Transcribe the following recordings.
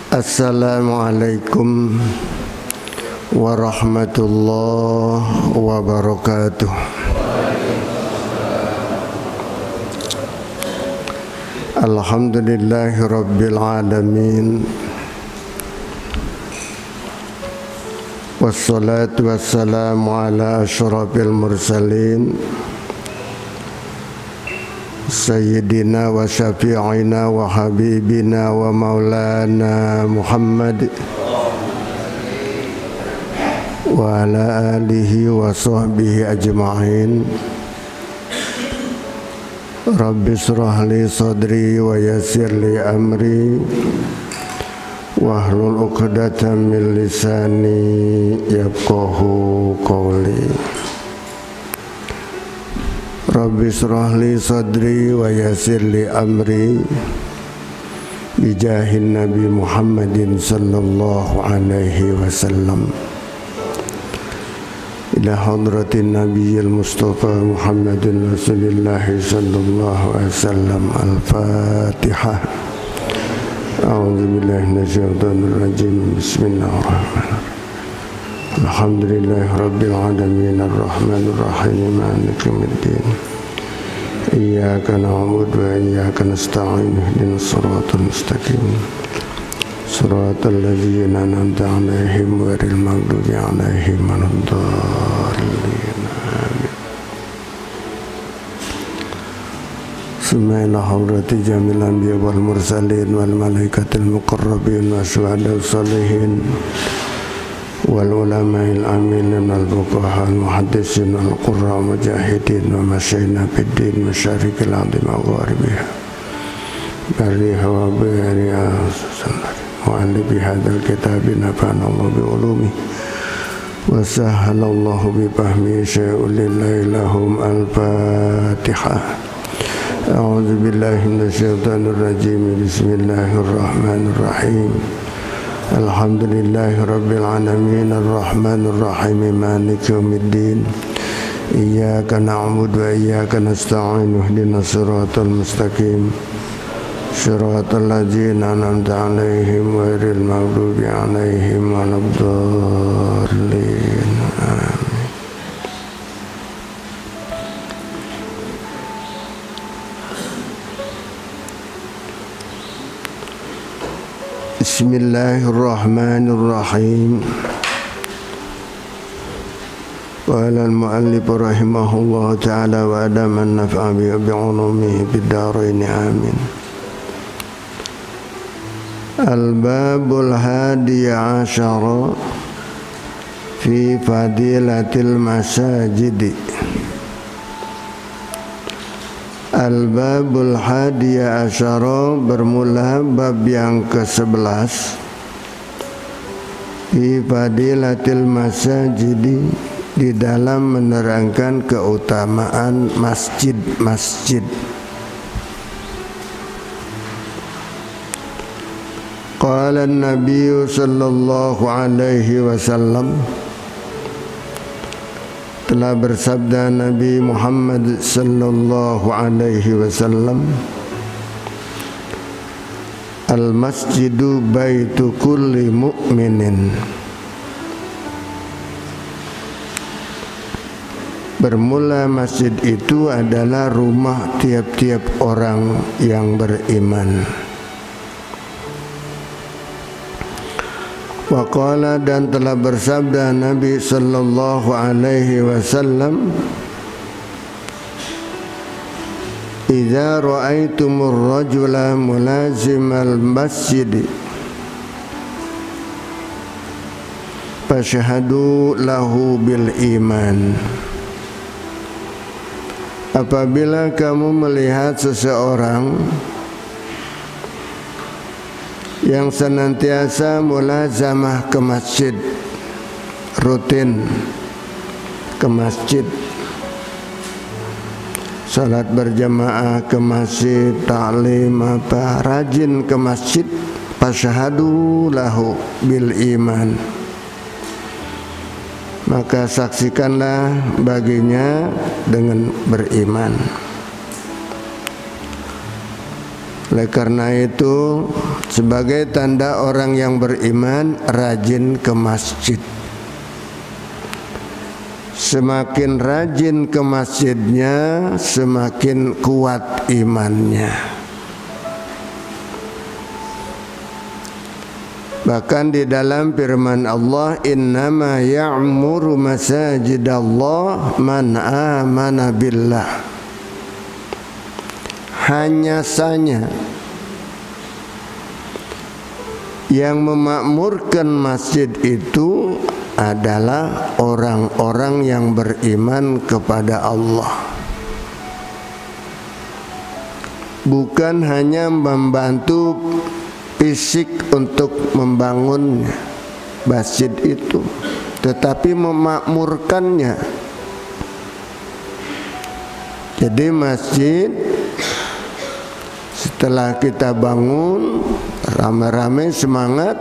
Assalamualaikum warahmatullahi wabarakatuh. Alhamdulillahi rabbil alamin. Wassalatu wassalamu ala asyrafil mursalin Sayyidina wa syafi'ina wa habibina wa maulana Muhammad wa ala alihi wa sahbihi ajma'in. Rabbi shrah li sadri wa yassir li amri wahlul 'uqdatam min lisani yafqahu qawli. Rabbi shrah li sadri wa yassir li amri bijahin Nabi Muhammadin sallallahu alaihi wasallam. Ila hadratin Nabiyil Mustafa Muhammadin Rasulillah sallallahu alaihi wasallam. Al-Fatihah. A'udzu billahi minasyaitonir rajim. Bismillahirrahmanirrahim. Alhamdulillahi rabbil alamin arrahmanir rahim maliki yaumiddin. Iyyaka na'budu wa iyyaka nasta'in ihdinas siratal mustaqim. Siratal ladzina an'amta 'alaihim ghairil maghdubi 'alaihim waladdallin. Amin. Subhanallah hadrati jamil anbiya wal mursalin wal malaikatil muqarrabin wa syuhada's shalihin wal ulama'il aminin wal fuqaha al muhaddisin wal qurra mujahidin wa masyayna fid din masyarikil ardi magharibiha bariha wa bariha wa ali bihadzal kitabi nafa'ana Allah bi ulumi wa sahhala Allah bi fahmi syai'un lillahi lahum. Al-Fatihah. A'udzu billahi minasyaitonir rajim. Bismillahirrahmanirrahim. Alhamdulillahi rabbil alamin arrahmanir rahim maliki yaumiddin. Iyyaka na'budu wa iyyaka nasta'in ihdinas siratal mustaqim. Siratal ladzina an'amta 'alaihim ghairil maghdubi 'alaihim waladdallin. Amin. Bismillahirrahmanirrahim. Qala al-mu'allif rahimahullah ta'ala wa adama an-naf'a bi'ulumihi bid-darain amin. Al-babul hadiya asyara fi fadilatil masajidi. Al-babul hadiya asyara, bermula bab yang ke-11 fi fadilatil masajidi, di dalam menerangkan keutamaan masjid-masjid. Qala an-nabiy sallallahu alaihi wasallam, telah bersabda Nabi Muhammad sallallahu alaihi wasallam, al-masjidu baitu kulli mu'minin. Bermula masjid itu adalah rumah tiap-tiap orang yang beriman. Wa qala, dan telah bersabda Nabi sallallahu alaihi wasallam, idza ra'aitumur rajula mulazimal masjid fashhadu lahu bil iman. Apabila kamu melihat seseorang yang senantiasa mulazamah ke masjid, rutin ke masjid, salat berjamaah ke masjid, taklim apa, rajin ke masjid, fasyhadu lahu bil iman, maka saksikanlah baginya dengan beriman. Oleh karena itu, sebagai tanda orang yang beriman, rajin ke masjid. Semakin rajin ke masjidnya, semakin kuat imannya. Bahkan di dalam firman Allah, innama ya'muru masajidallah man amana billah. Hanya saja yang memakmurkan masjid itu adalah orang-orang yang beriman kepada Allah. Bukan hanya membantu fisik untuk membangun masjid itu, tetapi memakmurkannya. Jadi masjid setelah kita bangun rame-rame semangat,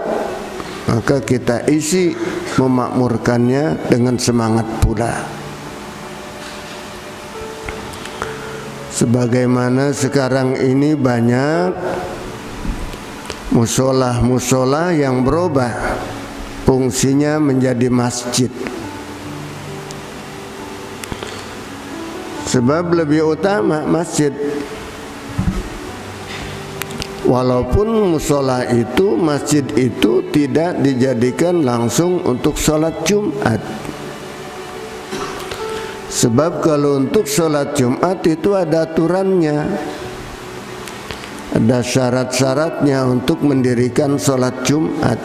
maka kita isi memakmurkannya dengan semangat pula. Sebagaimana sekarang ini banyak musola-musola yang berubah fungsinya menjadi masjid. Sebab lebih utama masjid. Walaupun musola itu, masjid itu tidak dijadikan langsung untuk sholat Jumat. Sebab kalau untuk sholat Jumat itu ada aturannya, ada syarat-syaratnya untuk mendirikan sholat Jumat.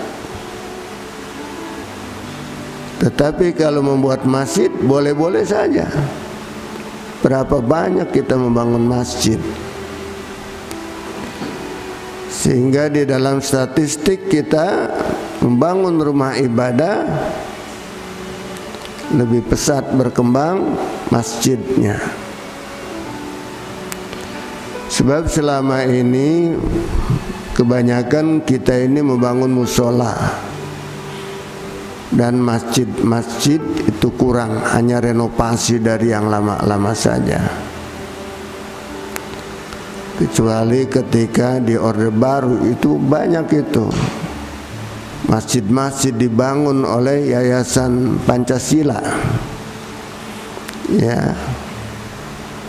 Tetapi kalau membuat masjid boleh-boleh saja. Berapa banyak kita membangun masjid, sehingga di dalam statistik kita membangun rumah ibadah lebih pesat berkembang masjidnya. Sebab selama ini kebanyakan kita ini membangun musola dan masjid-masjid itu kurang, hanya renovasi dari yang lama-lama saja. Kecuali ketika di Orde Baru itu banyak itu masjid-masjid dibangun oleh Yayasan Pancasila. Ya,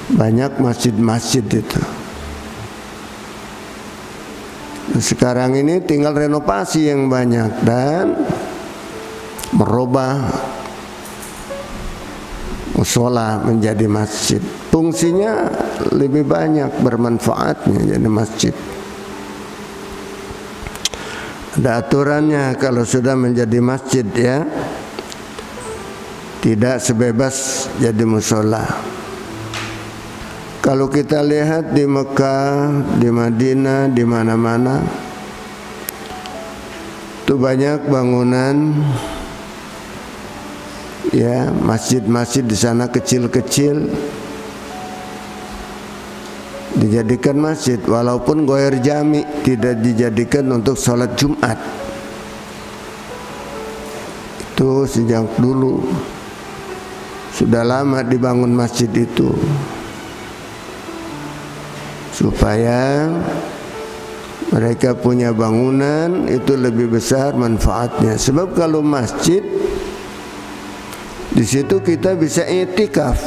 banyak masjid-masjid itu. Sekarang ini tinggal renovasi yang banyak dan merubah musola menjadi masjid. Fungsinya lebih banyak bermanfaatnya jadi masjid. Ada aturannya kalau sudah menjadi masjid, ya. Tidak sebebas jadi musola. Kalau kita lihat di Mekah, di Madinah, di mana-mana itu banyak bangunan, ya, masjid-masjid di sana kecil-kecil dijadikan masjid, walaupun goyer jami, tidak dijadikan untuk sholat Jumat. Itu sejak dulu sudah lama dibangun masjid itu, supaya mereka punya bangunan itu lebih besar manfaatnya. Sebab kalau masjid, di situ kita bisa i'tikaf.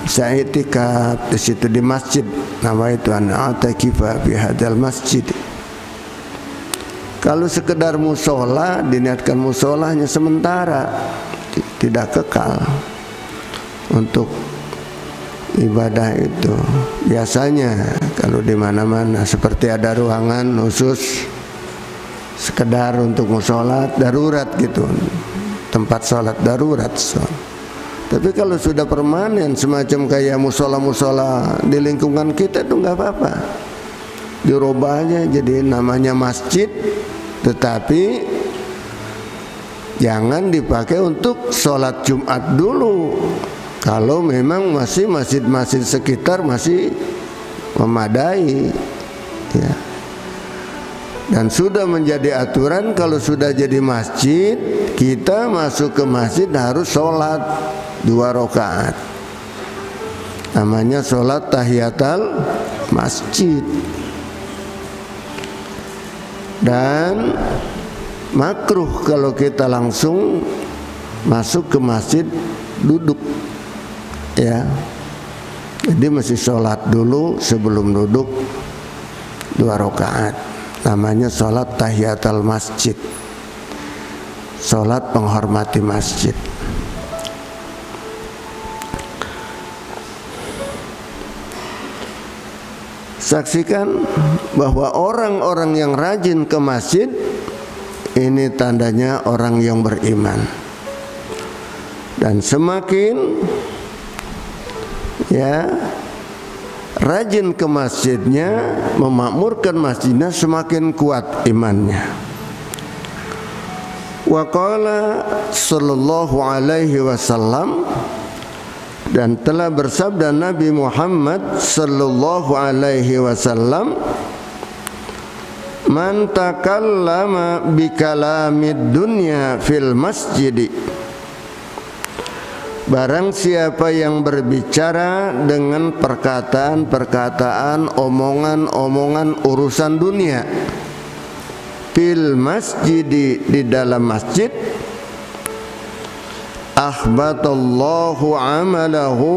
Bisa i'tikaf di situ di masjid. Nama itu an-i'tikifa fi hadzal masjid. Kalau sekedar musola, diniatkan musola hanya sementara, tidak kekal untuk ibadah itu. Biasanya kalau di mana-mana seperti ada ruangan khusus sekedar untuk musolat darurat gitu, tempat sholat darurat. Tapi kalau sudah permanen semacam kayak musola-musola di lingkungan kita itu nggak apa-apa, dirubah aja jadi namanya masjid, tetapi jangan dipakai untuk sholat Jumat dulu. Kalau memang masih masjid-masjid sekitar masih memadai, ya. Dan sudah menjadi aturan kalau sudah jadi masjid, kita masuk ke masjid harus sholat 2 rakaat. Namanya sholat tahiyatul masjid. Dan makruh kalau kita langsung masuk ke masjid duduk, ya. Jadi mesti sholat dulu sebelum duduk 2 rakaat. Namanya sholat tahiyatul masjid, sholat penghormati masjid. Saksikan bahwa orang-orang yang rajin ke masjid ini tandanya orang yang beriman. Dan semakin rajin ke masjidnya, memakmurkan masjidnya, semakin kuat imannya. Wa qala sallallahu alaihi wasallam, dan telah bersabda Nabi Muhammad sallallahu alaihi wasallam, man takallama bi kalamid dunya fil masjid, barang siapa yang berbicara dengan perkataan-perkataan, omongan-omongan urusan dunia fil masjid, di dalam masjid, ahbatallahu amalahu,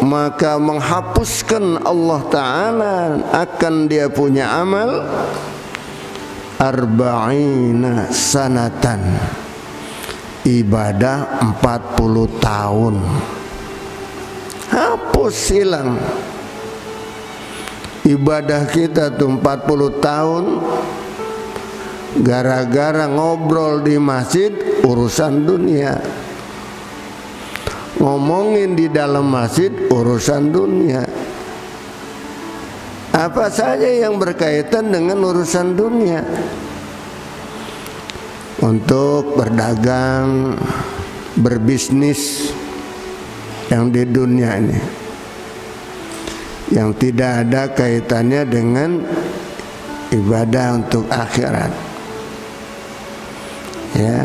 maka menghapuskan Allah Ta'ala akan dia punya amal arba'ina sanatan, ibadah 40 tahun, hapus, hilang. Ibadah kita tuh 40 tahun gara-gara ngobrol di masjid urusan dunia, ngomongin di dalam masjid urusan dunia. Apa saja yang berkaitan dengan urusan dunia, untuk berdagang, berbisnis yang di dunia ini, yang tidak ada kaitannya dengan ibadah untuk akhirat, ya.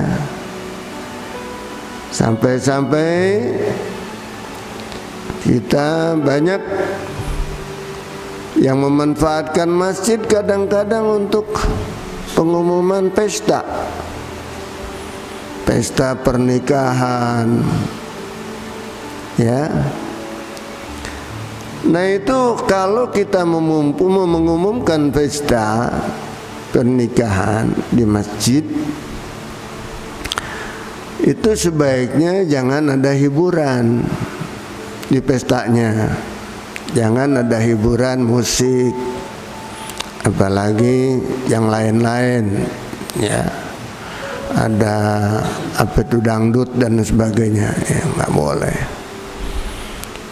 Sampai-sampai kita banyak yang memanfaatkan masjid kadang-kadang untuk pengumuman pesta pernikahan, ya. Nah itu kalau kita mengumumkan pesta pernikahan di masjid, itu sebaiknya jangan ada hiburan di pestanya, jangan ada hiburan musik, apalagi yang lain-lain, ya. Ada apa itu, dangdut dan sebagainya, ya, nggak boleh.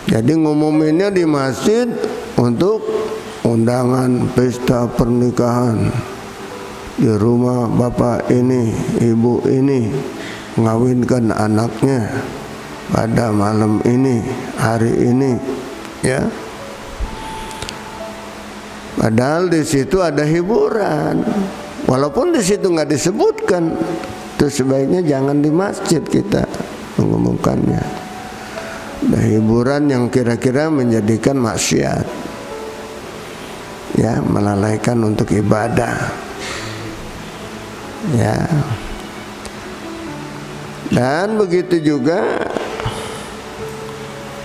Jadi ngumuminnya di masjid untuk undangan pesta pernikahan di rumah bapak ini, ibu ini ngawinkan anaknya pada malam ini, hari ini, ya. Padahal di situ ada hiburan, walaupun di situ nggak disebutkan. Itu sebaiknya jangan di masjid kita mengumumkannya. Ada hiburan yang kira-kira menjadikan maksiat, ya, melalaikan untuk ibadah, ya. Dan begitu juga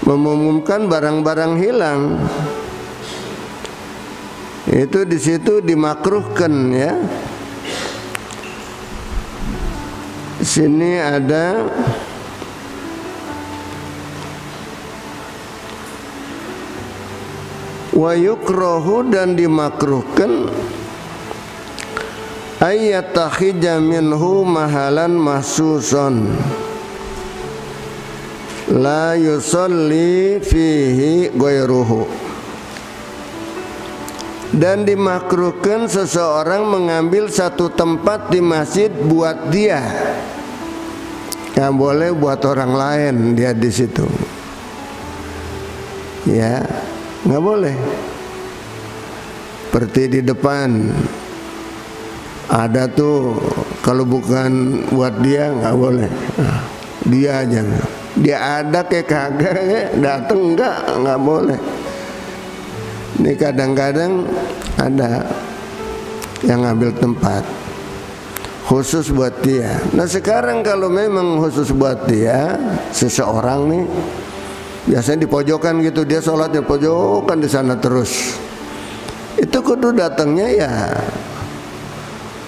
mengumumkan barang-barang hilang, itu di situ dimakruhkan, ya. Sini ada wa yukrahu, dan dimakruhkan ayyattakhidha minhu mahalan mahsusan la yusalli fihi ghairuhu, dan dimakruhkan seseorang mengambil satu tempat di masjid buat dia, nggak boleh buat orang lain dia di situ, ya, nggak boleh. Seperti di depan ada tuh, kalau bukan buat dia nggak boleh, dia aja, dia ada kayak kagak dateng, nggak boleh. Ini kadang-kadang ada yang ngambil tempat khusus buat dia. Nah sekarang kalau memang khusus buat dia, seseorang nih biasanya di pojokan gitu, dia sholatnya pojokan di sana terus. Itu kudu datangnya ya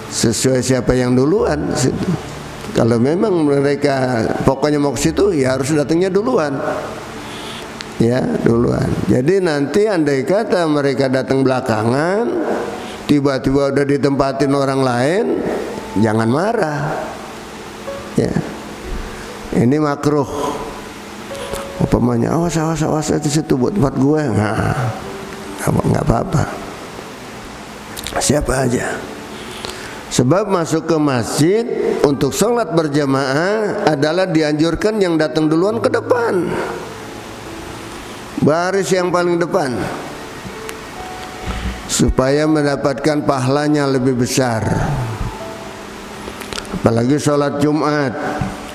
sesuai siapa yang duluan situ. Kalau memang mereka pokoknya mau ke situ, ya harus datangnya duluan. Ya, duluan. Jadi nanti andai kata mereka datang belakangan, tiba-tiba udah ditempatin orang lain, jangan marah. Ya. Ini makruh. Umpamanya, awas di situ buat tempat gue. Nggak apa-apa. Siapa aja. Sebab masuk ke masjid untuk sholat berjamaah adalah dianjurkan yang datang duluan ke depan, baris yang paling depan, supaya mendapatkan pahalanya lebih besar. Apalagi sholat Jumat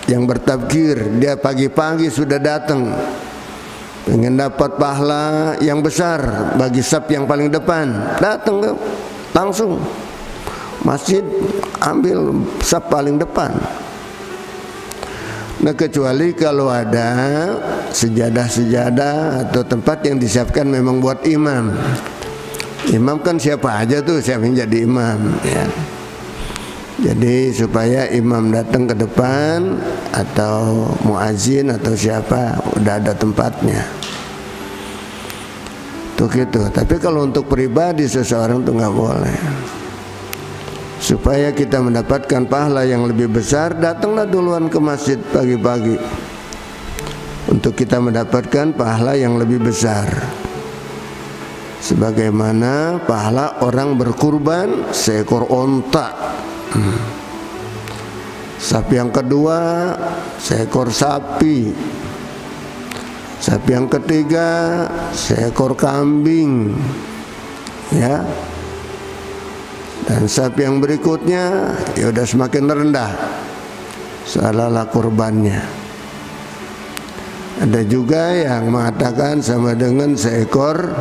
yang bertabkir, dia pagi-pagi sudah datang, ingin dapat pahala yang besar bagi saf yang paling depan, datang langsung masjid, ambil saf paling depan. Nah kecuali kalau ada sejadah-sejadah atau tempat yang disiapkan memang buat imam. Imam kan siapa aja tuh, siapa yang jadi imam ya. Jadi supaya imam datang ke depan atau muazin atau siapa udah ada tempatnya. Tuh gitu. Tapi kalau untuk pribadi seseorang tuh nggak boleh. Supaya kita mendapatkan pahala yang lebih besar, datanglah duluan ke masjid pagi-pagi untuk kita mendapatkan pahala yang lebih besar. Sebagaimana pahala orang berkurban seekor onta. Sapi yang kedua seekor sapi. Sapi yang ketiga seekor kambing. Ya. Dan sapi yang berikutnya ya udah semakin rendah salah kurbannya. Ada juga yang mengatakan sama dengan seekor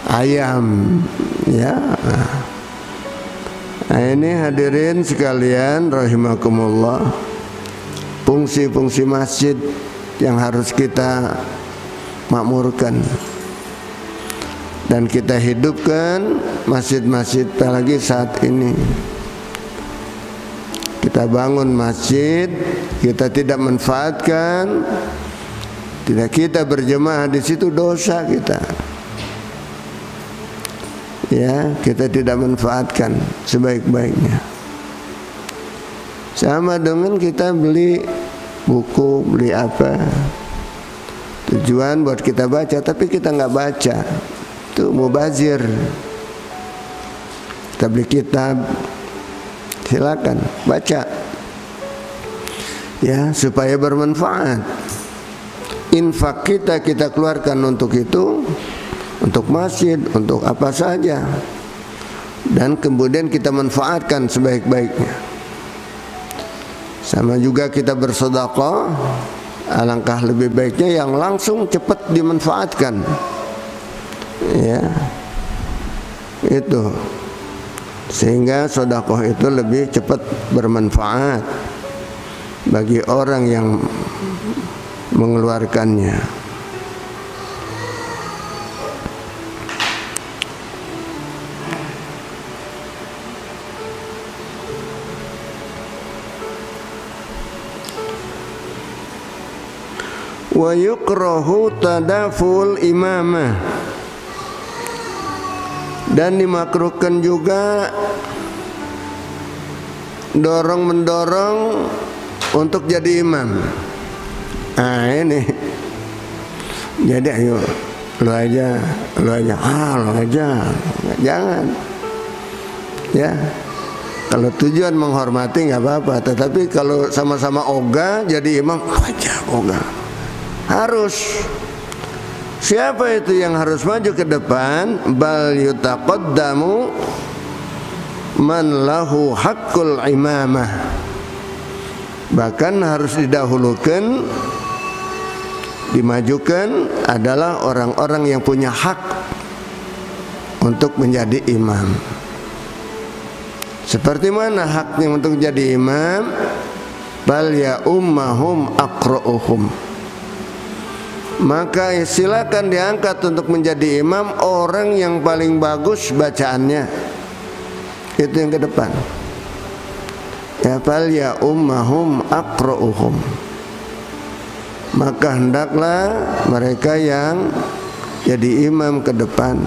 ayam ya. Nah ini hadirin sekalian rahimakumullah, fungsi-fungsi masjid yang harus kita makmurkan dan kita hidupkan masjid-masjid apalagi saat ini. Kita bangun masjid, kita tidak manfaatkan, tidak kita berjemaah di situ, dosa kita. Ya, kita tidak manfaatkan sebaik-baiknya. Sama dengan kita beli buku, beli apa, tujuan buat kita baca, tapi kita nggak baca, itu mubazir. Kita beli kitab, silakan baca, ya supaya bermanfaat. Infak kita keluarkan untuk itu, untuk masjid, untuk apa saja, dan kemudian kita manfaatkan sebaik-baiknya. Sama juga kita bersedekah, alangkah lebih baiknya yang langsung cepat dimanfaatkan. Ya, itu sehingga sedekah itu lebih cepat bermanfaat bagi orang yang mengeluarkannya. Wa yukrahu tadaful imamah, dan dimakruhkan juga dorong-mendorong untuk jadi imam. Nah ini, jadi ayo lu aja, jangan. Ya, kalau tujuan menghormati nggak apa-apa, tetapi kalau sama-sama ogah jadi imam, aja ogah. Harus. Siapa itu yang harus maju ke depan? Bal yutaqaddamu man lahu haqqul imamah. Bahkan harus didahulukan, dimajukan adalah orang-orang yang punya hak untuk menjadi imam. Seperti mana haknya untuk jadi imam? Bal ya ummahum aqra'uhum. Maka silakan diangkat untuk menjadi imam orang yang paling bagus bacaannya. Itu yang ke depan. Ya bal ya ummahum aqra'uhum. Maka hendaklah mereka yang jadi imam ke depan,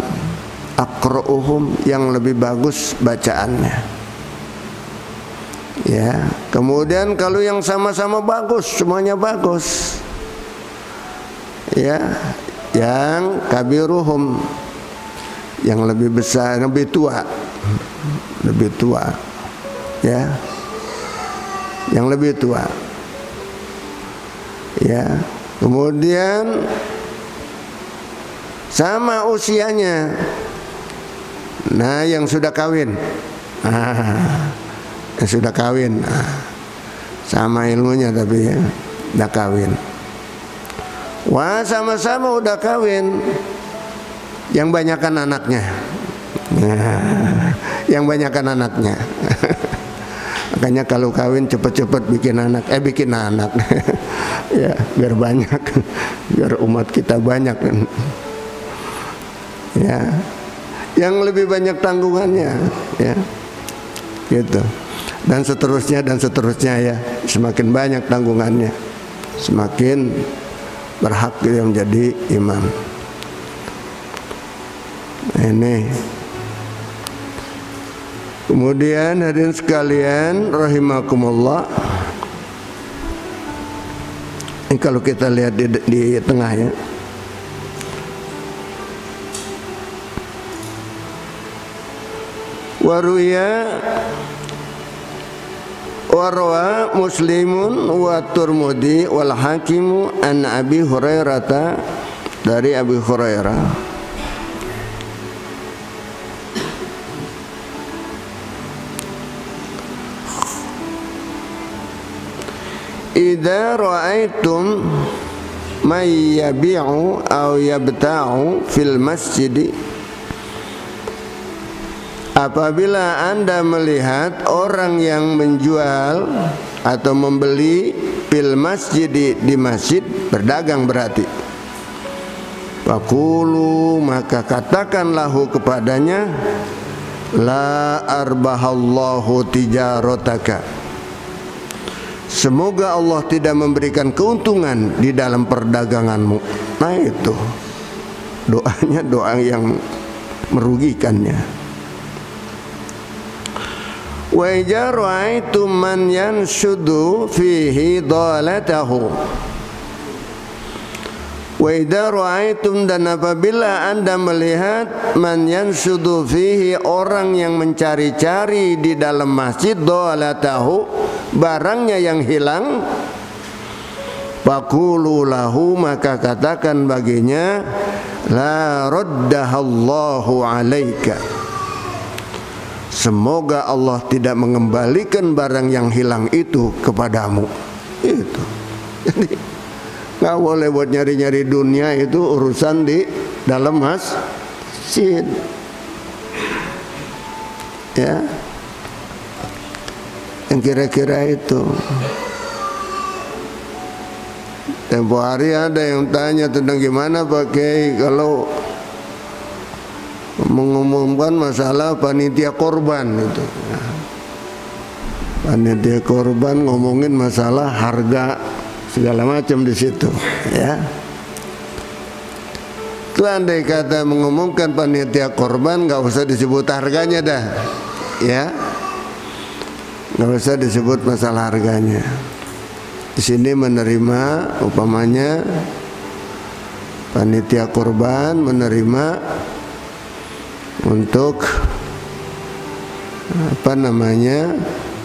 aqra'uhum, yang lebih bagus bacaannya. Ya, kemudian kalau yang sama-sama bagus, semuanya bagus, ya, yang kabiruhum, yang lebih besar, lebih tua, ya, yang lebih tua, ya, kemudian sama usianya, nah yang sudah kawin, yang sudah kawin, sama ilmunya tapi ya, udah kawin. Wah, sama-sama udah kawin, yang banyakan anaknya, yang banyakan anaknya. Makanya kalau kawin cepet-cepet bikin anak, ya biar banyak, biar umat kita banyak, ya, yang lebih banyak tanggungannya, ya, gitu. Dan seterusnya ya, semakin banyak tanggungannya, semakin berhak dia menjadi imam. Ini kemudian hadirin sekalian rahimakumullah, ini kalau kita lihat di tengah ya, waruya warwa Muslimun wa Turmudi wal Hakimu an Abi Hurairah, dari Abi Hurairah, idza ra'aitum may yabi'u aw yabta'u fil masjid, apabila Anda melihat orang yang menjual atau membeli fil masjid, di masjid, berdagang berarti, faqulu, maka katakanlahu kepadanya, la arbahallahu tijarataka, semoga Allah tidak memberikan keuntungan di dalam perdaganganmu. Nah itu doanya, doa yang merugikannya. Wa idza ra'aitum man yanshudu fihi dhalatahu, wa idza ra'aitum, dan apabila Anda melihat man yanshudu fihi, orang yang mencari-cari di dalam masjid, dhalatahu, barangnya yang hilang, faqulu lahu, maka katakan baginya, la raddahallahu alaika, semoga Allah tidak mengembalikan barang yang hilang itu kepadamu. Itu. Jadi nggak boleh buat nyari-nyari dunia, itu urusan di dalam masjid. Ya, yang kira-kira itu. Tempo hari ada yang tanya tentang gimana Pak Kiai kalau mengumumkan masalah panitia korban itu. Panitia korban ngomongin masalah harga segala macam di situ, ya. Itu andai kata mengumumkan panitia korban, nggak usah disebut harganya dah, ya. Nggak usah disebut masalah harganya. Di sini menerima, umpamanya panitia korban menerima untuk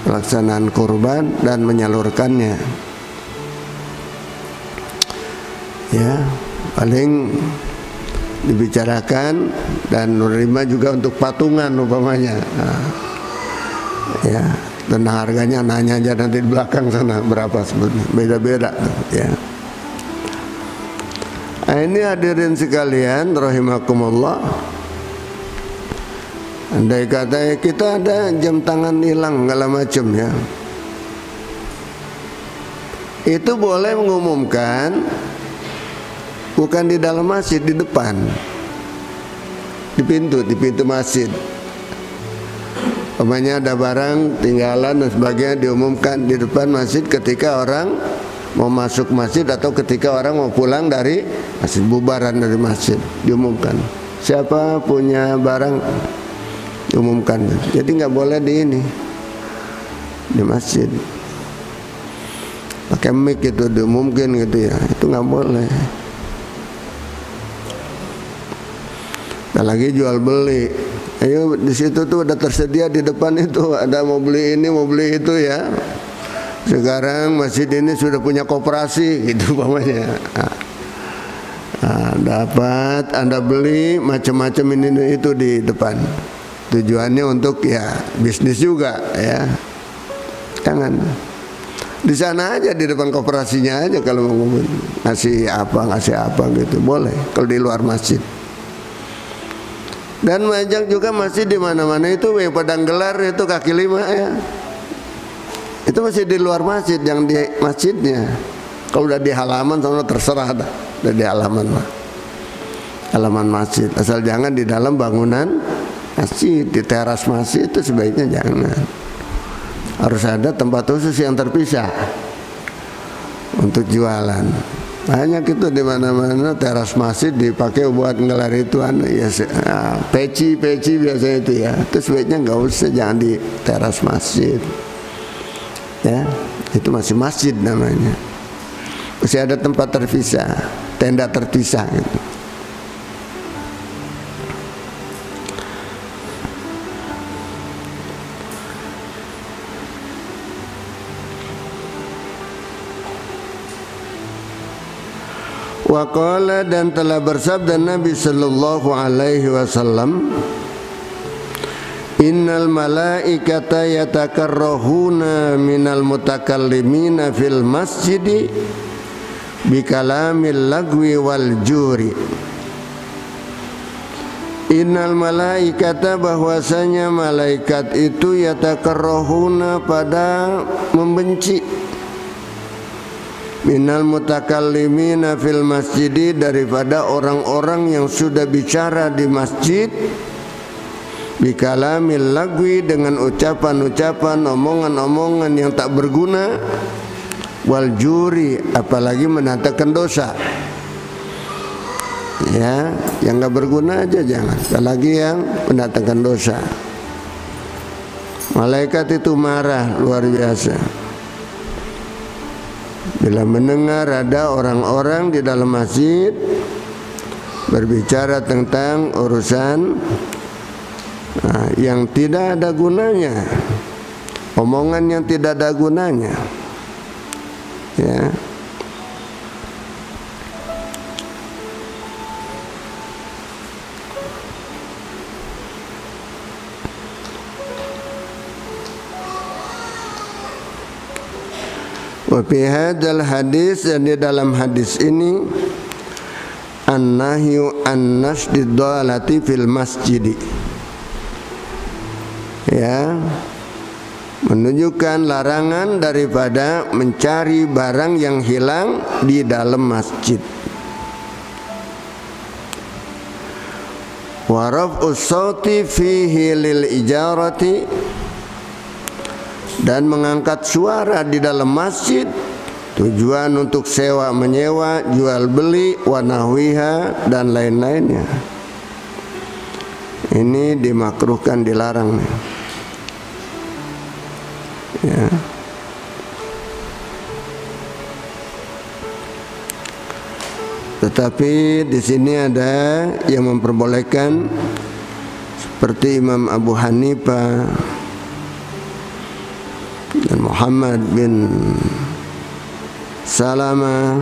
pelaksanaan kurban dan menyalurkannya, ya, paling dibicarakan, dan menerima juga untuk patungan umpamanya, ya, tentang harganya nanya aja nanti di belakang sana berapa sebetulnya, beda-beda, ya. Nah, ini hadirin sekalian rahimakumullah, Andai kata kita ada jam tangan hilang segala macam ya, itu boleh mengumumkan bukan di dalam masjid, di depan, di pintu masjid. Umpamanya ada barang tinggalan dan sebagainya, diumumkan di depan masjid ketika orang mau masuk masjid atau ketika orang mau pulang dari masjid, bubaran dari masjid, diumumkan siapa punya barang, diumumkan. Jadi nggak boleh di masjid pakai mic gitu diumumkan gitu ya, itu nggak boleh. Dan lagi jual beli, ayo di situ tuh udah tersedia di depan itu, ada mau beli ini mau beli itu ya. Sekarang masjid ini sudah punya koperasi gitu umpamanya. Dapat Anda beli macam-macam ini itu di depan. Tujuannya untuk ya bisnis juga ya. Jangan di sana aja, di depan koperasinya aja kalau mau ngasih apa gitu boleh kalau di luar masjid. Dan banyak juga masjid di mana-mana itu padang gelar itu kaki lima ya. Itu masih di luar masjid, yang di masjidnya. Kalau udah di halaman sana terserah dah, udah di halaman mah. Halaman masjid, asal jangan di dalam bangunan masjid, di teras masjid itu sebaiknya jangan. Harus ada tempat khusus yang terpisah untuk jualan. Banyak itu di mana-mana teras masjid dipakai buat ngelar itu ya, peci biasanya itu ya. Itu sebaiknya nggak usah, jangan di teras masjid. Ya, itu masih masjid namanya. Masih ada tempat terpisah, tenda terpisah gitu. Waqala, dan telah bersabda Nabi sallallahu alaihi wasallam, innal malaikata yatakarrahuna minal mutakallimina fil masjidi bikalamil lagwi wal juri. Innal malaikata, bahwasanya malaikat itu yatakarrahuna, pada membenci, minal mutakallimina fil masjidi, daripada orang-orang yang sudah bicara di masjid, bikalamil lagwi, dengan ucapan-ucapan, omongan-omongan yang tak berguna, wal juri, apalagi menatakan dosa ya, yang gak berguna aja jangan, apalagi yang mendatangkan dosa. Malaikat itu marah luar biasa bila mendengar ada orang-orang di dalam masjid berbicara tentang urusan yang tidak ada gunanya, omongan yang tidak ada gunanya ya. Wa fi hadzal hadis, dan di dalam hadis ini, an-nahyu an nashdid dhalati fil masjid ya, menunjukkan larangan daripada mencari barang yang hilang di dalam masjid. Wa raf'us sauti fihi lil ijarati, dan mengangkat suara di dalam masjid tujuan untuk sewa menyewa, jual beli, wa nahwiha, dan lain-lainnya. Ini dimakruhkan, dilarang ya. Tetapi di sini ada yang memperbolehkan, seperti Imam Abu Hanifah dan Muhammad bin Salama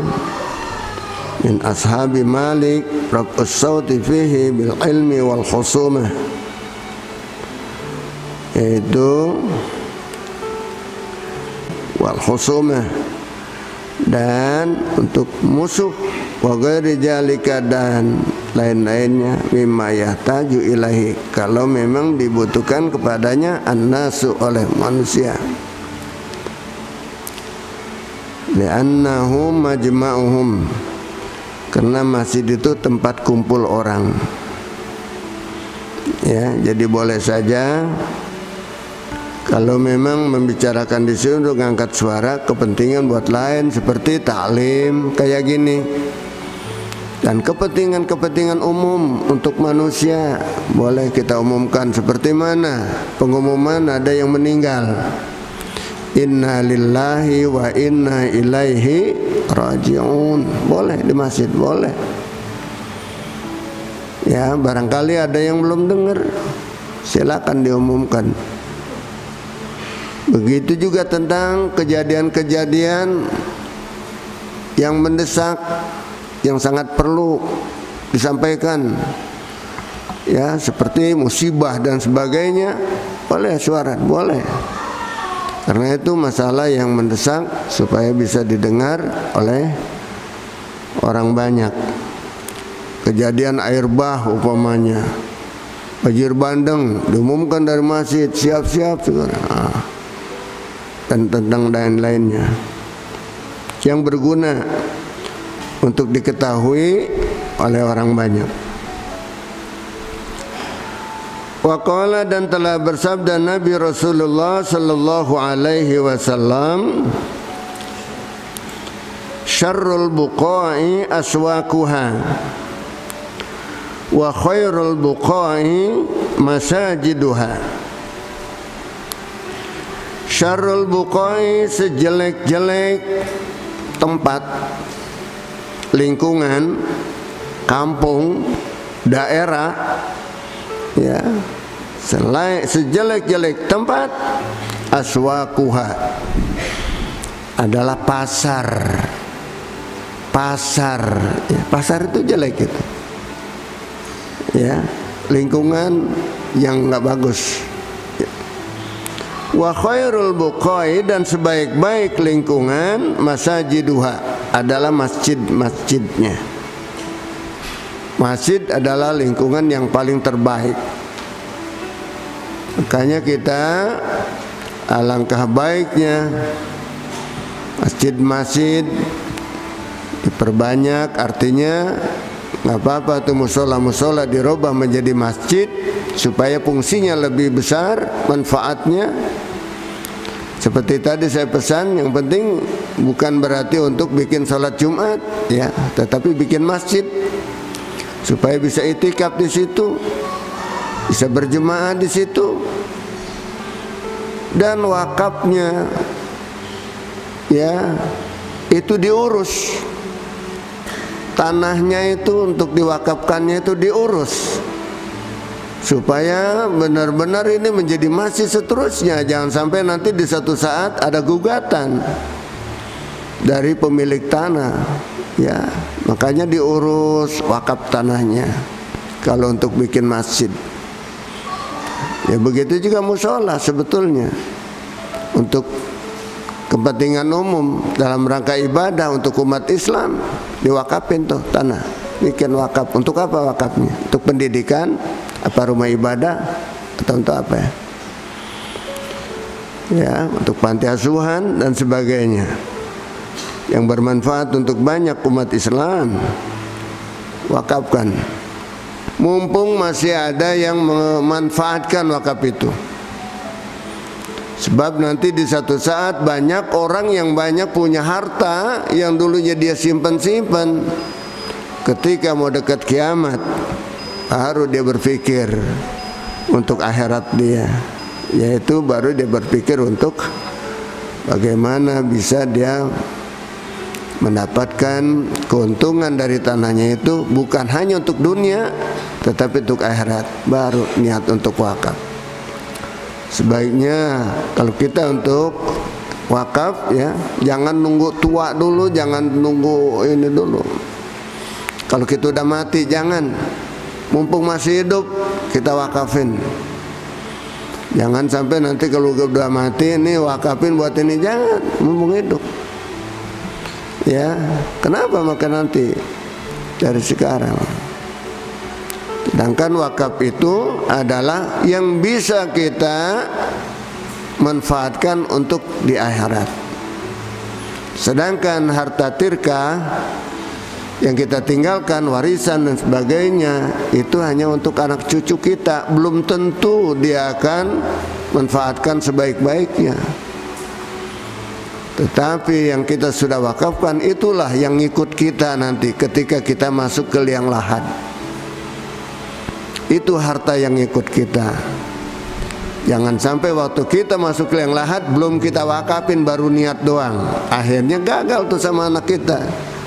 min ashabi Malik, raf'us sauti fihi bil ilmi wal khusumah, yaitu wal khusumah, dan untuk musuh, wa ghairi jalika, dan lain-lainnya, mimma yahtaju ilahi, kalau memang dibutuhkan kepadanya annasu oleh manusia. Li'annahum majma'uhum, karena masjid itu tempat kumpul orang. Ya, jadi boleh saja kalau memang membicarakan di sini untuk ngangkat suara kepentingan buat lain seperti taklim kayak gini. Dan kepentingan-kepentingan umum untuk manusia boleh kita umumkan. Seperti mana pengumuman ada yang meninggal, inna lillahi wa inna ilaihi raji'un, boleh di masjid, boleh. Ya, barangkali ada yang belum dengar, silakan diumumkan. Begitu juga tentang kejadian-kejadian yang mendesak, yang sangat perlu disampaikan, ya, seperti musibah dan sebagainya, boleh suara, boleh. Karena itu masalah yang mendesak supaya bisa didengar oleh orang banyak. Kejadian air bah umpamanya, banjir bandang, diumumkan dari masjid, siap-siap dan tentang lain-lainnya yang berguna untuk diketahui oleh orang banyak. Waqala, dan telah bersabda Nabi Rasulullah sallallahu alaihi wasallam, syarrul buqa'i aswaquha wa khairul buqa'i masajiduha. Syarrul buqa'i, sejelek-jelek tempat, lingkungan, kampung, daerah, ya, sejelek-jelek tempat, aswaquha, adalah pasar. Ya, pasar itu jelek itu, ya, lingkungan yang nggak bagus. Wa khairul buqai, dan sebaik-baik lingkungan, masajiduha, adalah masjid-masjidnya. Masjid adalah lingkungan yang paling terbaik. Makanya kita alangkah baiknya masjid-masjid diperbanyak. Artinya nggak apa-apa tuh musola-musola dirubah menjadi masjid supaya fungsinya lebih besar, manfaatnya. Seperti tadi saya pesan, yang penting bukan berarti untuk bikin sholat Jumat, ya, tetapi bikin masjid supaya bisa itikaf di situ, bisa berjemaah di situ. Dan wakafnya, ya, itu diurus. Tanahnya itu untuk diwakafkannya itu diurus, supaya benar-benar ini menjadi masjid seterusnya. Jangan sampai nanti di satu saat ada gugatan dari pemilik tanah, ya, makanya diurus wakaf tanahnya kalau untuk bikin masjid. Ya, begitu juga musola sebetulnya untuk kepentingan umum dalam rangka ibadah untuk umat Islam, diwakafin tuh tanah, bikin wakaf. Untuk apa wakafnya? Untuk pendidikan, apa rumah ibadah, atau untuk apa ya? Ya, untuk panti asuhan dan sebagainya yang bermanfaat untuk banyak umat Islam, wakafkan. Mumpung masih ada yang memanfaatkan wakaf itu. Sebab nanti di satu saat banyak orang yang banyak punya harta yang dulunya dia simpan-simpan, ketika mau dekat kiamat baru dia berpikir untuk akhirat dia, yaitu baru dia berpikir untuk bagaimana bisa dia mendapatkan keuntungan dari tanahnya itu, bukan hanya untuk dunia tetapi untuk akhirat, baru niat untuk wakaf. Sebaiknya kalau kita untuk wakaf, ya, jangan nunggu tua dulu, jangan nunggu ini dulu. Kalau kita udah mati, jangan, mumpung masih hidup kita wakafin. Jangan sampai nanti kalau udah mati ini wakafin buat ini, jangan, mumpung hidup. Ya, kenapa? Maka nanti dari sekarang. Sedangkan wakaf itu adalah yang bisa kita manfaatkan untuk di akhirat. Sedangkan harta tirkah yang kita tinggalkan, warisan dan sebagainya, itu hanya untuk anak cucu kita. Belum tentu dia akan manfaatkan sebaik-baiknya. Tetapi yang kita sudah wakafkan, itulah yang ikut kita nanti ketika kita masuk ke liang lahat. Itu harta yang ikut kita. Jangan sampai waktu kita masuk ke liang lahat belum kita wakafin, baru niat doang. Akhirnya gagal tuh sama anak kita,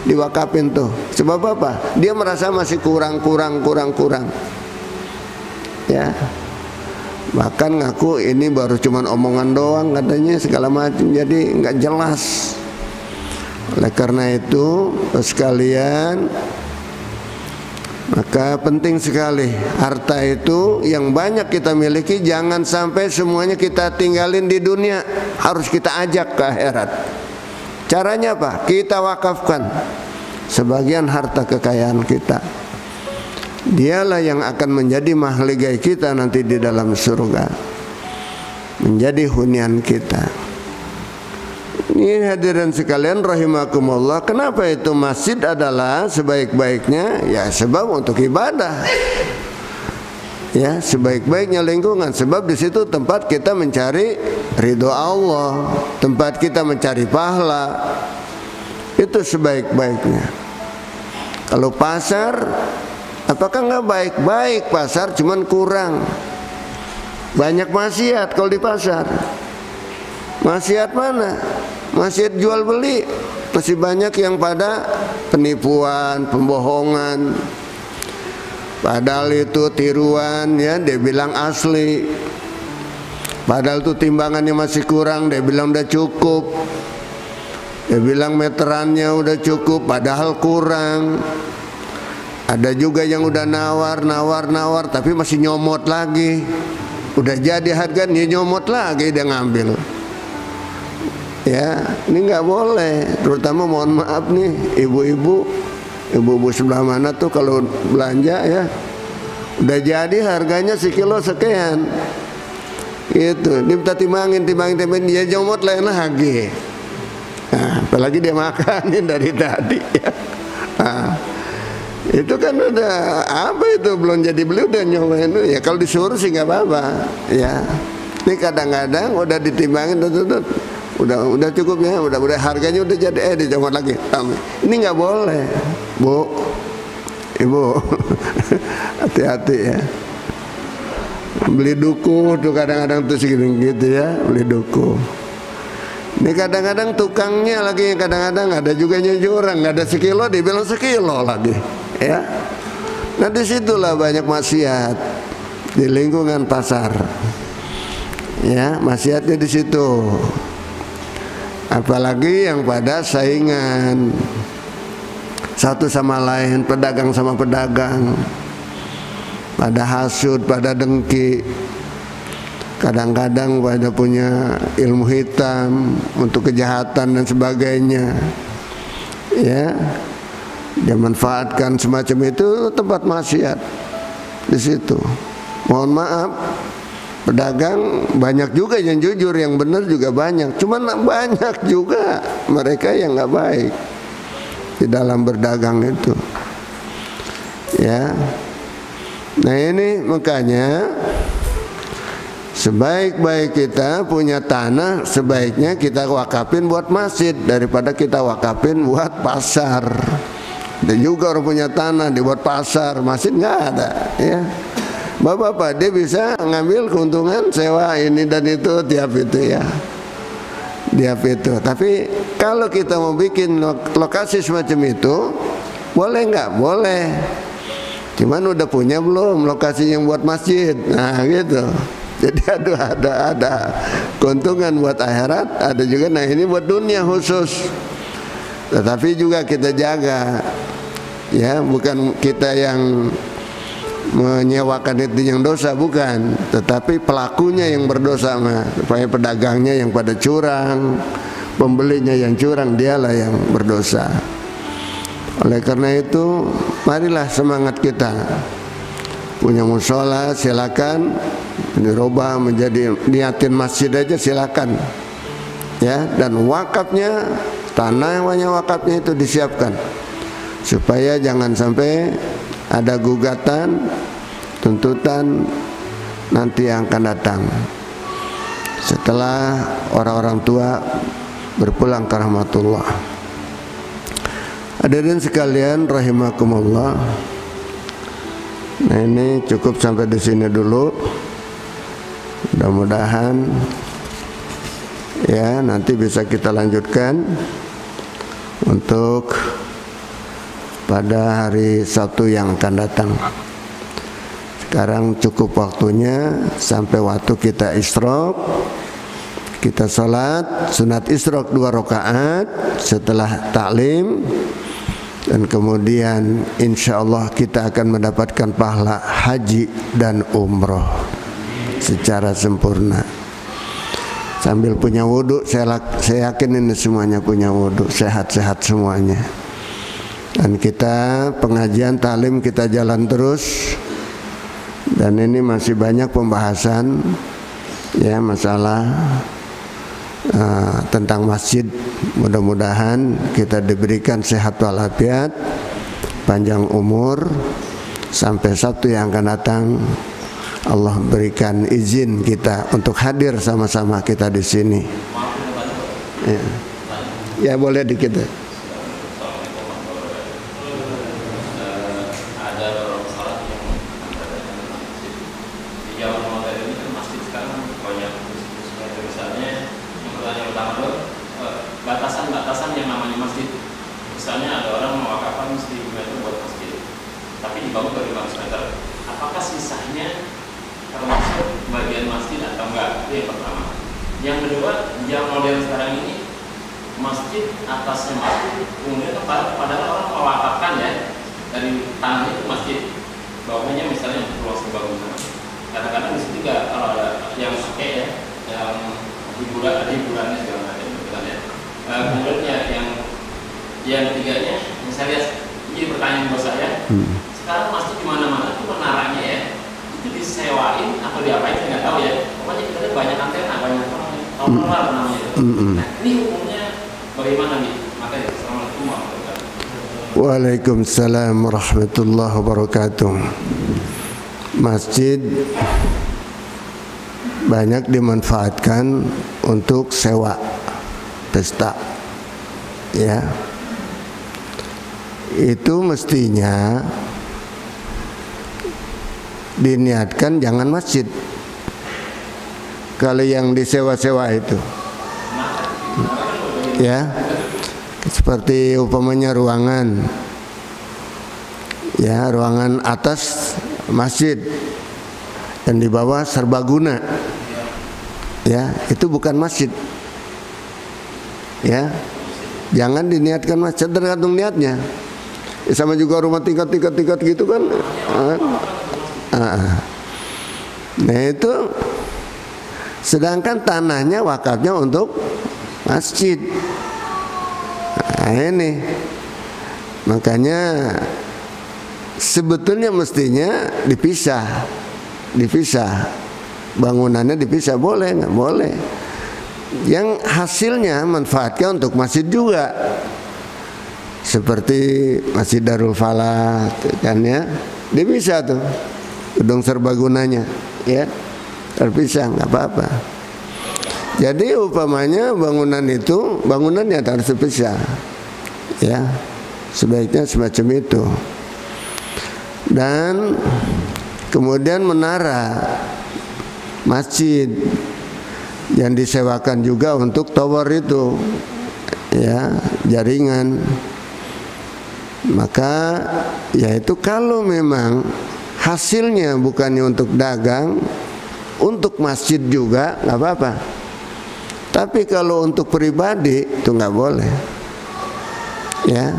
diwakafin tuh. Sebab apa? Dia merasa masih kurang. Ya. Bahkan ngaku ini baru cuman omongan doang katanya, segala macam. Jadi nggak jelas. Oleh karena itu sekalian, maka penting sekali harta itu yang banyak kita miliki, jangan sampai semuanya kita tinggalin di dunia, harus kita ajak ke akhirat. Caranya apa? Kita wakafkan sebagian harta kekayaan kita. Dialah yang akan menjadi mahligai kita nanti di dalam surga, menjadi hunian kita. Ini hadirin sekalian rahimakumullah. Kenapa itu masjid adalah sebaik-baiknya? Ya sebab untuk ibadah. Ya, sebaik-baiknya lingkungan, sebab di situ tempat kita mencari ridho Allah, tempat kita mencari pahala. Itu sebaik-baiknya. Kalau pasar, apakah nggak baik-baik pasar, cuman kurang banyak maksiat kalau di pasar. Maksiat mana? Maksiat jual beli. Masih banyak yang pada penipuan, pembohongan. Padahal itu tiruan, ya, dia bilang asli. Padahal itu timbangannya masih kurang, dia bilang udah cukup. Dia bilang meterannya udah cukup, padahal kurang. Ada juga yang udah nawar, tapi masih nyomot lagi. Udah jadi harga, dia nyomot lagi, dia ngambil. Ya, ini nggak boleh. Terutama mohon maaf nih, ibu-ibu sebelah mana tuh kalau belanja ya, udah jadi harganya sekilo sekian. Gitu, dia minta timbangin, dia nyomot lain lagi. Nah, apalagi dia makanin dari tadi. Ya. Nah, itu kan udah apa itu belum jadi beli udah nyobain. Ya kalau disuruh sih nggak apa-apa. Ya, ini kadang-kadang udah ditimbangin, udah cukup ya, udah harganya udah jadi, dicomot lagi. Ini nggak boleh, Bu, Ibu, hati-hati ya. Beli duku tuh kadang-kadang tuh segini gitu ya, beli duku. Ini kadang-kadang tukangnya lagi, kadang-kadang ada juga yang curang, nggak ada sekilo, dibilang sekilo lagi, ya. Nah disitulah banyak maksiat di lingkungan pasar, ya, maksiatnya di situ. Apalagi yang pada saingan satu sama lain, pedagang sama pedagang, pada hasud, pada dengki. Kadang-kadang pada punya ilmu hitam untuk kejahatan dan sebagainya. Ya, dia manfaatkan semacam itu tempat maksiat di situ. Mohon maaf, pedagang banyak juga yang jujur, yang benar juga banyak. Cuman banyak juga mereka yang nggak baik di dalam berdagang itu. Ya, nah ini makanya sebaik-baik kita punya tanah, sebaiknya kita wakafin buat masjid daripada kita wakafin buat pasar. Dia juga orang punya tanah dibuat pasar, masjid nggak ada, ya. Bapak-bapak dia bisa ngambil keuntungan sewa ini dan itu tiap itu ya, tiap itu. Tapi kalau kita mau bikin lokasi semacam itu, boleh nggak? Boleh. Cuman udah punya belum lokasi yang buat masjid? Nah gitu. Jadi ada keuntungan buat akhirat, ada juga nah ini buat dunia khusus. Tetapi juga kita jaga, ya, bukan kita yang menyewakan itu yang dosa, bukan, tetapi pelakunya yang berdosa mah, supaya pedagangnya yang pada curang, pembelinya yang curang, dialah yang berdosa. Oleh karena itu, marilah semangat kita punya musola silakan, dirubah menjadi niatin masjid aja silakan, ya. Dan wakafnya, tanahnya wakafnya itu disiapkan supaya jangan sampai ada gugatan, tuntutan nanti yang akan datang setelah orang-orang tua berpulang ke rahmatullah. Hadirin sekalian rahimakumullah. Nah, ini cukup sampai di sini dulu. Mudah-mudahan ya nanti bisa kita lanjutkan untuk pada hari Sabtu yang akan datang. Sekarang cukup waktunya sampai waktu kita isyraq. Kita salat sunat isyraq 2 rakaat setelah taklim. Dan kemudian insya Allah kita akan mendapatkan pahala haji dan umroh secara sempurna. Sambil punya wudhu, saya yakin ini semuanya punya wudhu, sehat-sehat semuanya. Dan kita pengajian taklim kita jalan terus. Dan ini masih banyak pembahasan ya masalah tentang masjid. Mudah-mudahan kita diberikan sehat walafiat, panjang umur sampai Sabtu yang akan datang. Allah berikan izin kita untuk hadir sama-sama kita di sini. Ya boleh dikit. Batasan-batasan yang namanya masjid. Misalnya ada orang mewakafkan 1.000 meter buat masjid, tapi dibangun dari 500 meter. Apakah sisanya termasuk bagian masjid atau enggak? Itu yang pertama. Yang kedua, yang modern sekarang ini masjid atasnya masjid, kemudian padahal orang mewakafkan ya dari tanah itu masjid, bawahnya misalnya untuk ruang serbaguna. Kadang-kadang di situ juga kalau ada yang pakai ya, yang hiburannya segala macam misalnya. Kemudian yang ketiganya, saya lihat ini pertanyaan buat saya. Sekarang masjid di mana-mana itu menaranya ya, itu disewain atau diapain saya nggak tahu ya. Pokoknya kita lihat banyak antena, banyak tower namanya. Nah, ini hukumnya bagaimana nih? Makanya assalamualaikum warahmatullahi wabarakatuh. Waalaikumsalam warahmatullahi wabarakatuh. Masjid banyak dimanfaatkan untuk sewa pesta, ya. Itu mestinya diniatkan jangan masjid. Kalau yang disewa-sewa itu, ya, seperti umpamanya ruangan, ya, ruangan atas masjid dan di bawah serbaguna, ya, itu bukan masjid. Ya, jangan diniatkan masjid, tergantung niatnya. Sama juga rumah tingkat gitu kan. Nah itu, sedangkan tanahnya wakafnya untuk masjid. Nah ini, makanya sebetulnya mestinya dipisah, bangunannya dipisah, boleh nggak? Boleh. Yang hasilnya manfaatkan untuk masjid juga, seperti Masjid Darul Falah kan ya, dipisah tuh gedung serbagunanya, ya, terpisah nggak apa-apa. Jadi umpamanya bangunannya harus terpisah, ya, sebaiknya semacam itu. Dan kemudian menara masjid yang disewakan juga untuk tower itu, ya, jaringan. Maka yaitu kalau memang hasilnya bukannya untuk dagang, untuk masjid juga nggak apa-apa. Tapi kalau untuk pribadi itu nggak boleh, ya.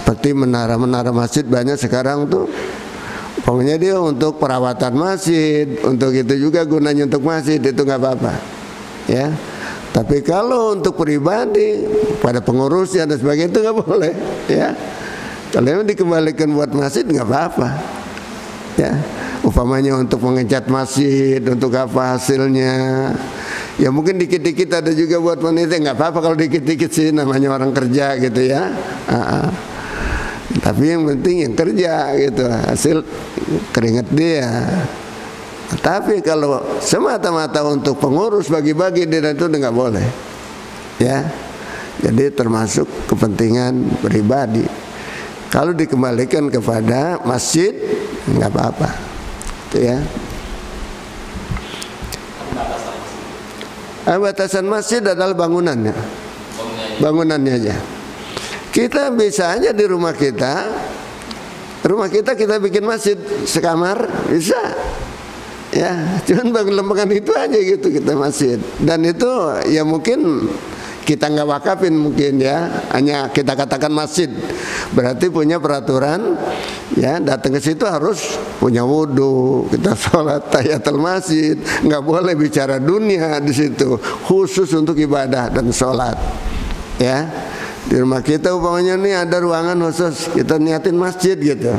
Seperti menara masjid banyak sekarang tuh, pokoknya dia untuk perawatan masjid, untuk itu juga gunanya untuk masjid, itu nggak apa-apa, ya. Tapi kalau untuk pribadi pada pengurusnya dan sebagainya itu nggak boleh, ya. Kalau dikembalikan buat masjid nggak apa-apa, ya. Umpamanya untuk mengecat masjid, untuk apa hasilnya? Ya mungkin dikit-dikit ada juga buat wanita, nggak apa-apa kalau dikit-dikit sih, namanya orang kerja gitu ya. Tapi yang penting yang kerja gitu, hasil keringat dia. Tapi kalau semata-mata untuk pengurus bagi-bagi dia itu nggak boleh, ya. Jadi termasuk kepentingan pribadi. Kalau dikembalikan kepada masjid nggak apa-apa, itu ya. Batasan masjid adalah bangunannya, bangunannya aja. Kita bisa aja di rumah kita kita bikin masjid sekamar, bisa. Ya, cuman bangun lempengan itu aja gitu kita masjid. Dan itu ya mungkin kita nggak wakafin mungkin ya, hanya kita katakan masjid. Berarti punya peraturan ya, datang ke situ harus punya wudu, kita sholat tahiyatul masjid, nggak boleh bicara dunia di situ, khusus untuk ibadah dan sholat. Ya, di rumah kita umpamanya nih ada ruangan khusus, kita niatin masjid gitu,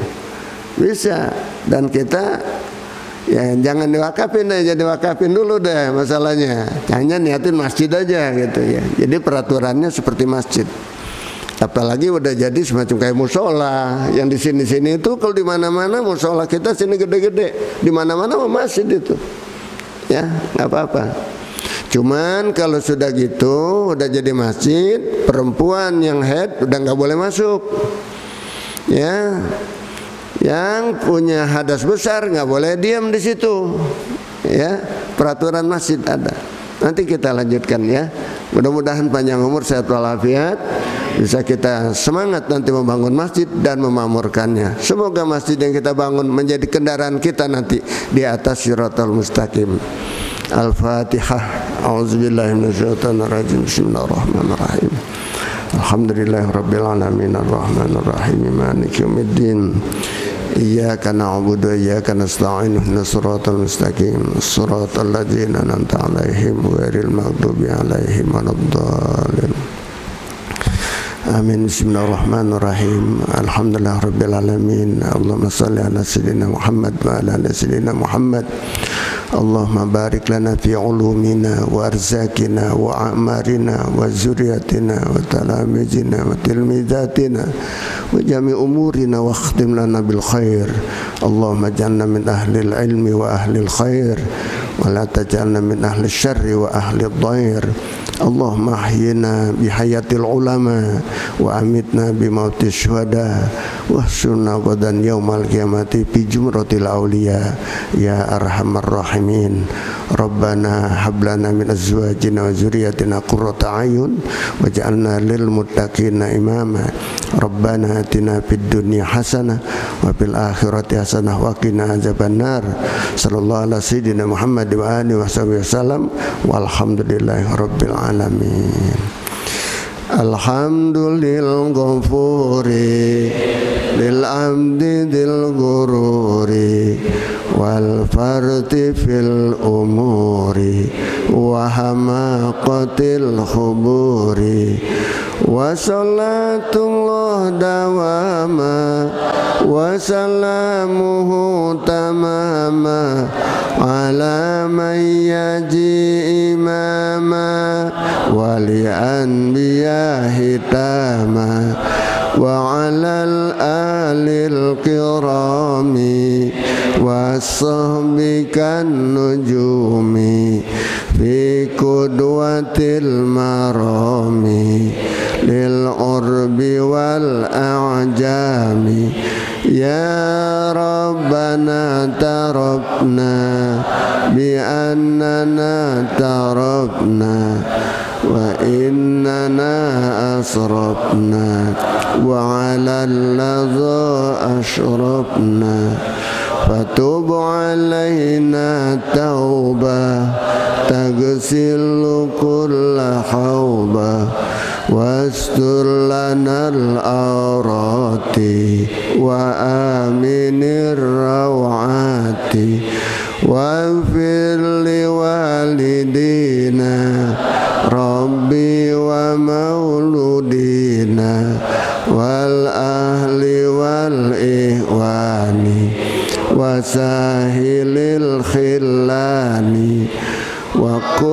bisa. Dan kita ya jangan diwakafin aja, diwakafin dulu deh masalahnya. Hanya niatin masjid aja gitu ya. Jadi peraturannya seperti masjid. Apalagi udah jadi semacam kayak musola yang di sini-sini itu, kalau di mana-mana musola kita sini gede-gede, di mana-mana masjid itu. Ya, nggak apa-apa. Cuman kalau sudah gitu, udah jadi masjid, perempuan yang haid udah nggak boleh masuk. Ya. Yang punya hadas besar nggak boleh diam di situ, ya. Peraturan masjid ada. Nanti kita lanjutkan ya. Mudah-mudahan panjang umur, sehat walafiat, bisa kita semangat nanti membangun masjid dan memakmurkannya. Semoga masjid yang kita bangun menjadi kendaraan kita nanti di atas siratal mustaqim. Al-Fatihah. A'udzubillahi minasyaitonirrajim. Bismillahirrahmanirrahim. Alhamdulillahirabbil alamin arrahmanir rahim maliki yaumiddin. Iyyaka na'budu wa iyyaka nasta'in ihdinas siratal mustaqim siratal ladzina an'amta 'alaihim ghairil maghdubi 'alaihim waladdallin. Amin. Bismillahirrahmanirrahim. Alhamdulillahirabbil alamin. Allahumma shalli ala sayyidina Muhammad wa ala ali sayyidina Muhammad. Allahumma barik lana fi ulumina wa arzakina wa a'marina wa zuriyatina wa talamizina wa tilmizatina wa jami umurina wa akhtim lana bil khair. Allahumma ja'alna min ahli ilmi wa ahli khair wa la taj'alna min ahli syarri wa ahli dhair. Allahumma ahyina bihayatil ulama wa amitna bimauti syuhada wa sunna qadan yaumal qiyamati fi jumratil awliya ya arhamar rahimin. Rabbana hablana min azwajina wa zurriyatina qurrata ayun waj'alna lil muttaqina imama. Rabbana atina fid dunya hasanah wa fil akhirati hasanah wa qina adzabannar. Sallallahu ala sayyidina Muhammad wa alihi wasallam walhamdulillahi rabbil alamin. Alhamdulillah ghafuri lil amdi dil gururi wal farti fil umuri wa hamaqatil khuburi wa salatullah dawama wa salamuhu tamama ala man yaji imama wali anbiya hitama wa alal alil kirami wa sahbikan nujumi fi qudwatil marami lil urbi wal a'jami. Ya Rabbana tarabna bi annana tarabna wa innana asrabna wa ala alladha ashrabna fatub alaina tauba tagsilu kulla hauba wastur lanal awrati wa aminir rawati wa firli walidina rabbi wa mauludina wal ahli wal ihwani wa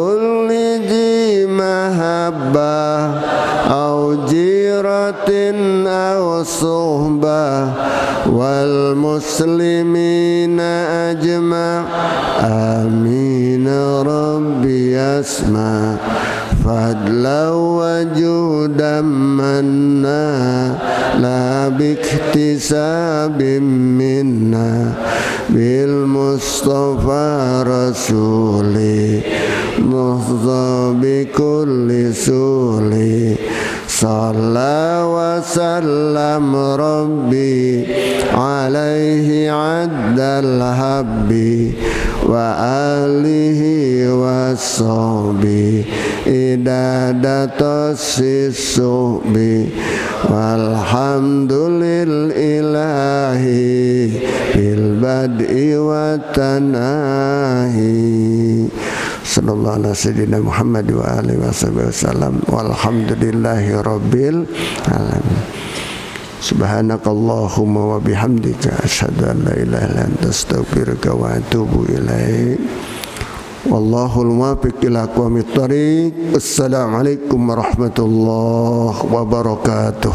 kulli ji mahabbah au jiratin au suhbah wal muslimina ajma' amin rabbi asma' fadla wa judam manna la biktisabim minna bil mustafa rasuli muhza bi kulli suli salla wa sallam rabbi alaihi addal habbi wa alihi wa sahbi idadatos sisubi walhamdulillahi bil bad'i wa tanahi sallallahu ala sayyidina Muhammad wa alihi wasallam walhamdulillahi rabbil alamin. Subhanakallahumma wa bihamdika asyhadu an la ilaha illa anta astaghfiruka wa atubu ilaik. Wallahul muwaffiq ila aqwamit thoriq. Assalamualaikum warahmatullahi wabarakatuh.